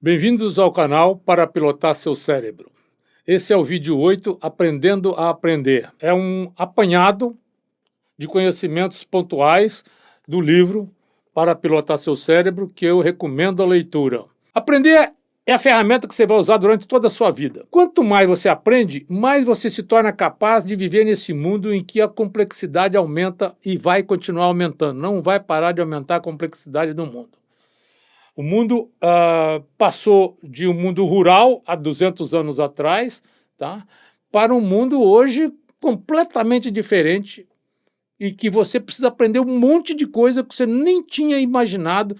Bem-vindos ao canal para pilotar seu cérebro. Esse é o vídeo 8, Aprendendo a Aprender. É um apanhado de conhecimentos pontuais do livro Para Pilotar Seu Cérebro, que eu recomendo a leitura. Aprender é a ferramenta que você vai usar durante toda a sua vida. Quanto mais você aprende, mais você se torna capaz de viver nesse mundo em que a complexidade aumenta e vai continuar aumentando. Não vai parar de aumentar a complexidade do mundo. O mundo passou de um mundo rural há 200 anos atrás, tá, para um mundo hoje completamente diferente e que você precisa aprender um monte de coisa que você nem tinha imaginado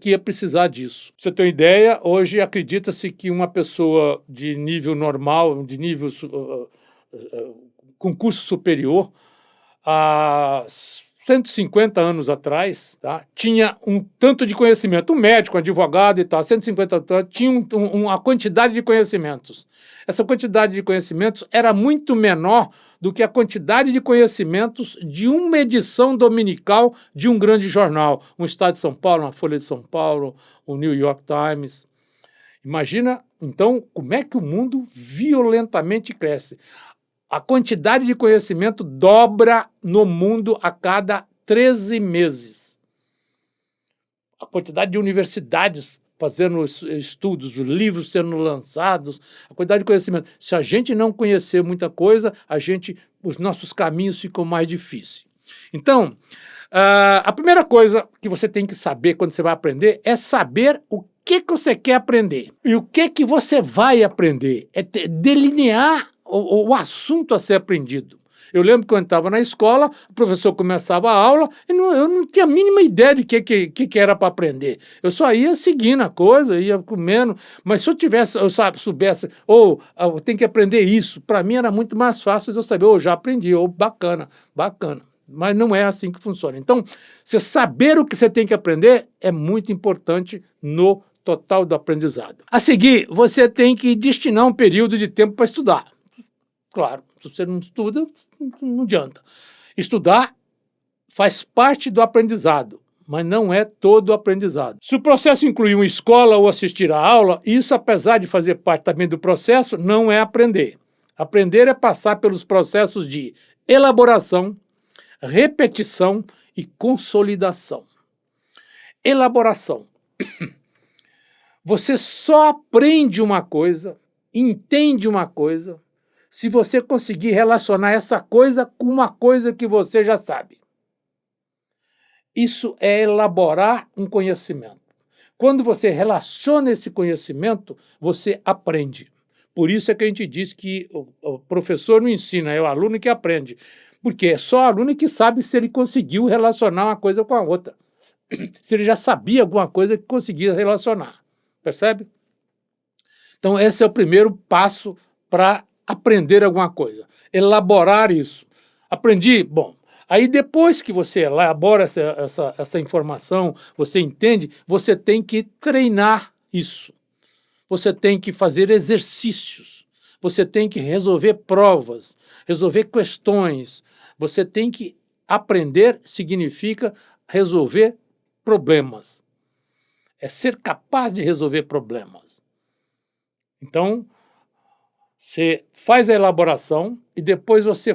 que ia precisar disso. Pra você ter uma ideia, hoje acredita-se que uma pessoa de nível normal, de nível com curso superior, há 150 anos atrás, tá, tinha um tanto de conhecimento, um médico, um advogado e tal, 150 anos atrás, tinha uma quantidade de conhecimentos. Essa quantidade de conhecimentos era muito menor do que a quantidade de conhecimentos de uma edição dominical de um grande jornal, um Estado de São Paulo, uma Folha de São Paulo, o New York Times. Imagina, então, como é que o mundo violentamente cresce. A quantidade de conhecimento dobra no mundo a cada 13 meses. A quantidade de universidades fazendo estudos, livros sendo lançados, a quantidade de conhecimento. Se a gente não conhecer muita coisa, os nossos caminhos ficam mais difíceis. Então, a primeira coisa que você tem que saber quando você vai aprender é saber o que você quer aprender. E o que você vai aprender. É delinear o assunto a ser aprendido. Eu lembro que quando estava na escola, o professor começava a aula e eu não tinha a mínima ideia de que era para aprender. Eu só ia seguindo a coisa, ia comendo, mas se eu soubesse, eu tenho que aprender isso, para mim era muito mais fácil de eu saber, já aprendi, bacana, bacana. Mas não é assim que funciona. Então, você saber o que você tem que aprender é muito importante no total do aprendizado. A seguir, você tem que destinar um período de tempo para estudar. Claro, se você não estuda, não adianta. Estudar faz parte do aprendizado, mas não é todo o aprendizado. Se o processo incluir uma escola ou assistir a aula, isso, apesar de fazer parte também do processo, não é aprender. Aprender é passar pelos processos de elaboração, repetição e consolidação. Elaboração. Você só aprende uma coisa, entende uma coisa, se você conseguir relacionar essa coisa com uma coisa que você já sabe. Isso é elaborar um conhecimento. Quando você relaciona esse conhecimento, você aprende. Por isso é que a gente diz que o professor não ensina, é o aluno que aprende. Porque é só o aluno que sabe se ele conseguiu relacionar uma coisa com a outra. Se ele já sabia alguma coisa que conseguia relacionar. Percebe? Então, esse é o primeiro passo para aprender alguma coisa, elaborar isso. Aprendi? Bom, aí depois que você elabora essa informação, você entende, você tem que treinar isso. Você tem que fazer exercícios, você tem que resolver provas, resolver questões. Você tem que aprender, significa resolver problemas. É ser capaz de resolver problemas. Então, você faz a elaboração e depois você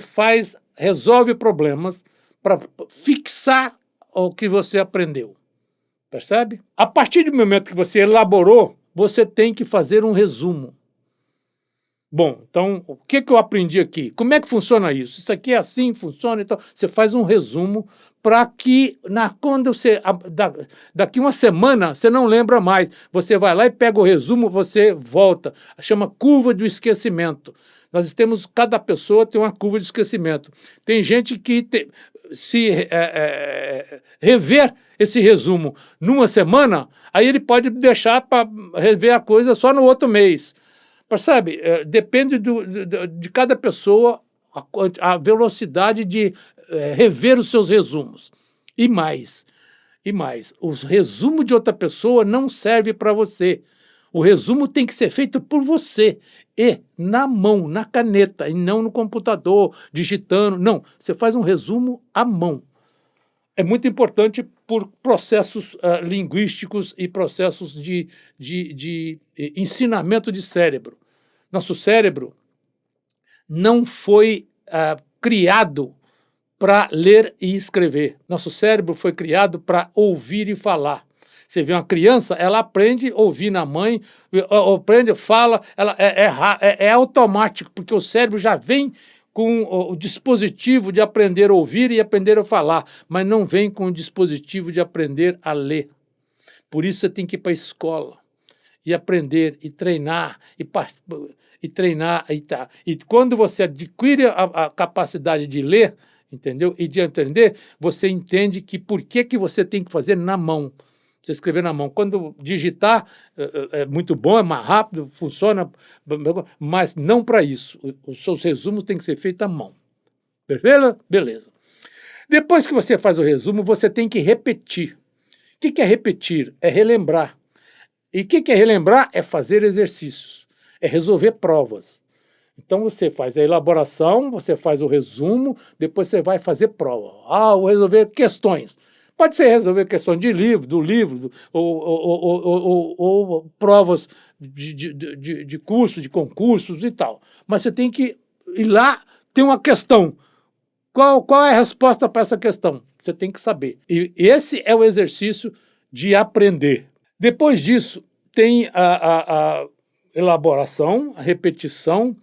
resolve problemas para fixar o que você aprendeu. Percebe? A partir do momento que você elaborou, você tem que fazer um resumo. Bom, então, o que eu aprendi aqui? Como é que funciona isso? Isso aqui é assim, funciona, então você faz um resumo para que, daqui uma semana, você não lembra mais. Você vai lá e pega o resumo, você volta. Chama curva do esquecimento. Cada pessoa tem uma curva de esquecimento. Tem gente que rever esse resumo numa semana, aí ele pode deixar para rever a coisa só no outro mês. Percebe? Depende de cada pessoa a velocidade de rever os seus resumos. E mais, o resumo de outra pessoa não serve para você. O resumo tem que ser feito por você, e na mão, na caneta, e não no computador, digitando. Não, você faz um resumo à mão. É muito importante por processos linguísticos e processos de ensinamento de cérebro. Nosso cérebro não foi criado para ler e escrever. Nosso cérebro foi criado para ouvir e falar. Você vê uma criança, ela aprende a ouvir na mãe, aprende, fala, ela é automático, porque o cérebro já vem com o dispositivo de aprender a ouvir e aprender a falar, mas não vem com o dispositivo de aprender a ler. Por isso você tem que ir para a escola e aprender e treinar e treinar. E quando você adquire a capacidade de ler, entendeu? E de entender, você entende que por que você tem que fazer na mão. Você escrever na mão. Quando digitar, é muito bom, é mais rápido, funciona, mas não para isso. Os seus resumos têm que ser feitos à mão. Perfeito? Beleza. Depois que você faz o resumo, você tem que repetir. O que é repetir? É relembrar. E o que é relembrar? É fazer exercícios. É resolver provas. Então você faz a elaboração, você faz o resumo, depois você vai fazer prova. Vou resolver questões. Pode ser resolver questões de livro, ou provas de curso, de concursos e tal. Mas você tem que ir lá, tem uma questão. Qual é a resposta para essa questão? Você tem que saber. E esse é o exercício de aprender. Depois disso, tem a elaboração, a repetição,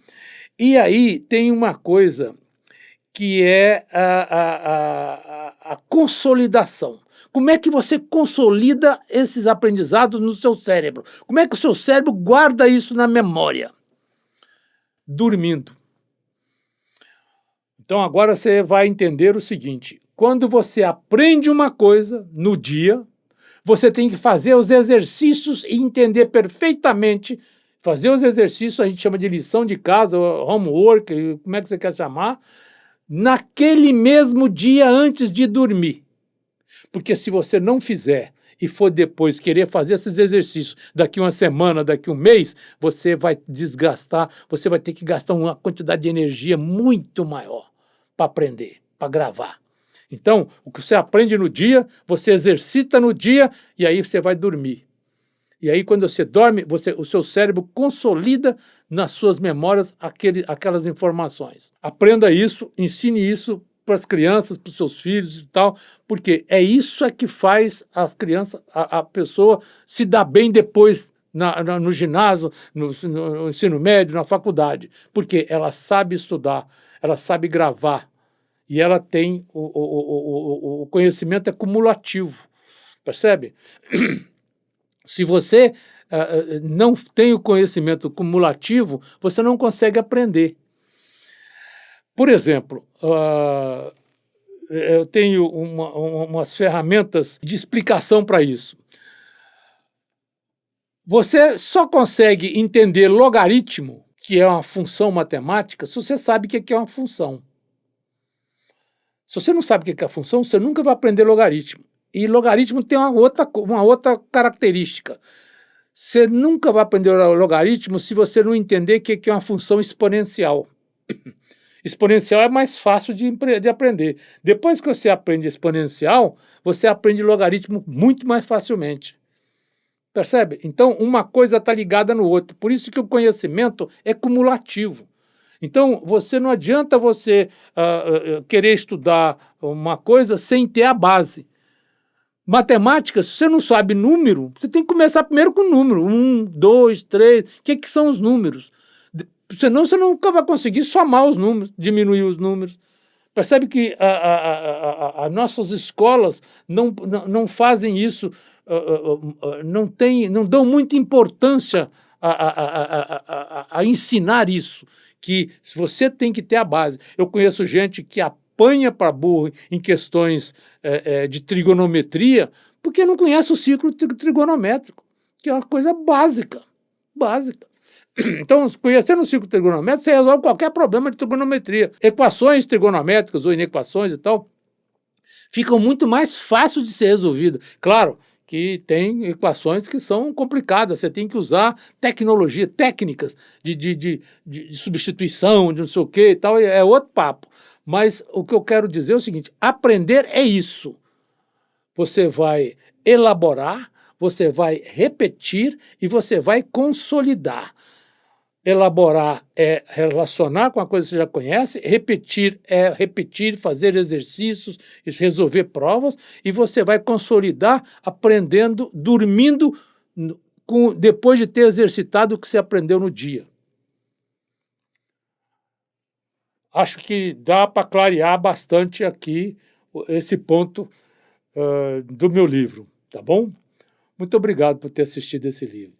e aí tem uma coisa que é a consolidação. Como é que você consolida esses aprendizados no seu cérebro? Como é que o seu cérebro guarda isso na memória? Dormindo. Então agora você vai entender o seguinte: quando você aprende uma coisa no dia, você tem que fazer os exercícios e entender perfeitamente. Fazer os exercícios, a gente chama de lição de casa, homework, como é que você quer chamar, naquele mesmo dia antes de dormir. Porque se você não fizer e for depois querer fazer esses exercícios daqui uma semana, daqui um mês, você vai desgastar, você vai ter que gastar uma quantidade de energia muito maior para aprender, para gravar. Então, o que você aprende no dia, você exercita no dia e aí você vai dormir. E aí, quando você dorme, o seu cérebro consolida nas suas memórias aquelas informações. Aprenda isso, ensine isso para as crianças, para os seus filhos e tal, porque é isso que faz as crianças, a pessoa se dar bem depois no ginásio, no ensino médio, na faculdade, porque ela sabe estudar, ela sabe gravar e ela tem o conhecimento é cumulativo, percebe? Se você não tem o conhecimento cumulativo, você não consegue aprender. Por exemplo, eu tenho umas ferramentas de explicação para isso. Você só consegue entender logaritmo, que é uma função matemática, se você sabe o que é uma função. Se você não sabe o que é a função, você nunca vai aprender logaritmo. E logaritmo tem uma outra característica. Você nunca vai aprender o logaritmo se você não entender o que é uma função exponencial. Exponencial é mais fácil de aprender. Depois que você aprende exponencial, você aprende logaritmo muito mais facilmente. Percebe? Então, uma coisa está ligada no outro. Por isso que o conhecimento é cumulativo. Então, não adianta você querer estudar uma coisa sem ter a base. Matemática, se você não sabe número, você tem que começar primeiro com número. 1, 2, 3. O que são os números? Senão você nunca vai conseguir somar os números, diminuir os números. Percebe que as nossas escolas não fazem isso, não dão muita importância a ensinar isso, que você tem que ter a base. Eu conheço gente que apanha para burro em questões de trigonometria porque não conhece o ciclo trigonométrico, que é uma coisa básica. Então, conhecendo o ciclo trigonométrico, você resolve qualquer problema de trigonometria. Equações trigonométricas ou inequações e tal ficam muito mais fáceis de ser resolvidas. Claro que tem equações que são complicadas, você tem que usar tecnologia, técnicas de substituição, de não sei o quê e tal, é outro papo. Mas o que eu quero dizer é o seguinte: aprender é isso. você vai elaborar, você vai repetir e você vai consolidar. Elaborar é relacionar com a coisa que você já conhece, repetir é repetir, fazer exercícios e resolver provas, e você vai consolidar aprendendo, dormindo, depois de ter exercitado o que você aprendeu no dia. Acho que dá para clarear bastante aqui esse ponto do meu livro, tá bom? Muito obrigado por ter assistido esse livro.